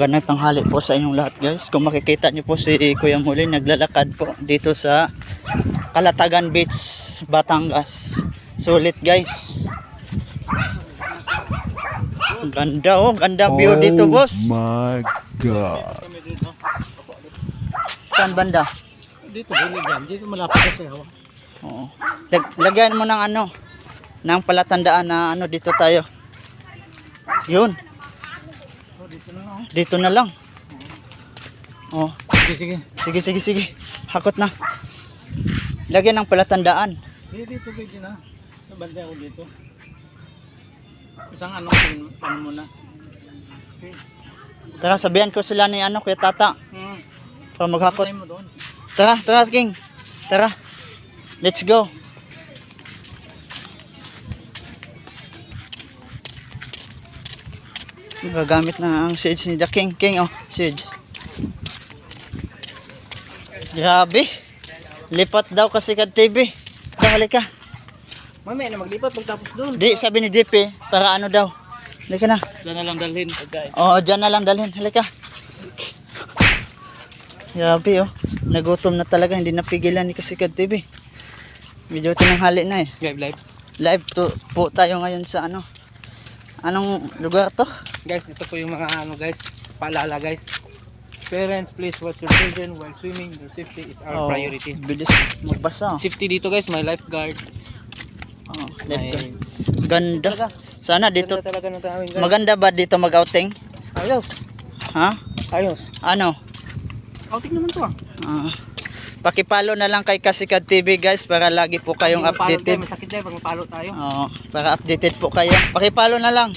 Ganang tanghali po sa inyong lahat guys. Kung makikita niyo po si Kuya Mulay naglalakad po dito sa Calatagan Beach, Batangas. Sulit guys. Ang ganda oh, ganda view dito boss. Oh my God. Saan banda? Dito yan, dito malapit sa hawa. Oo. Lagyan mo ng ano, ng palatandaan na ano dito tayo. Yun. Dito na lang. Oh. Sige. Sige. Hakot na. Lagyan ng palatandaan. Dito pwede na. Nabanda ako dito. Isang ano mo na. Okay. Tara, sabihan ko sila ni ano, Kuya Tata. Para maghakot. Patay mo doon. Tara, King. Tara. Let's go. Gagamit na ang seeds ni The King. King, oh, seeds. Grabe. Lipat daw kasi ka TV. Dali ka. Mamaya na maglipat pagtapos doon. Di, sabi ni JP, para ano daw. Halika na. Diyan na lang dalhin. Guys. Oo, dyan na lang dalhin. Halika. Grabe, oh. Nagutom na talaga. Hindi napigilan ni Kasikad TV. Medyo tinanghali na eh. Live. Live to po tayo ngayon sa ano. Anong lugar to? Guys, ito po yung mga ano guys. Paalala guys. Parents, please watch your children while swimming. Your safety is our priority. Bilis magbasa. Safety dito guys, may lifeguard. Oh, May... ganda. Sana dito. Ganda talaga ng tawin guys. Maganda ba dito mag-outing? Ayos. Ha? Ayos. Ano? Outing naman to ah. Pakipalo na lang kay Kasikad TV guys para lagi po kayong updated. Masakit tayo pag mapalo tayo. Oo, para updated po kayo. Pakipalo na lang.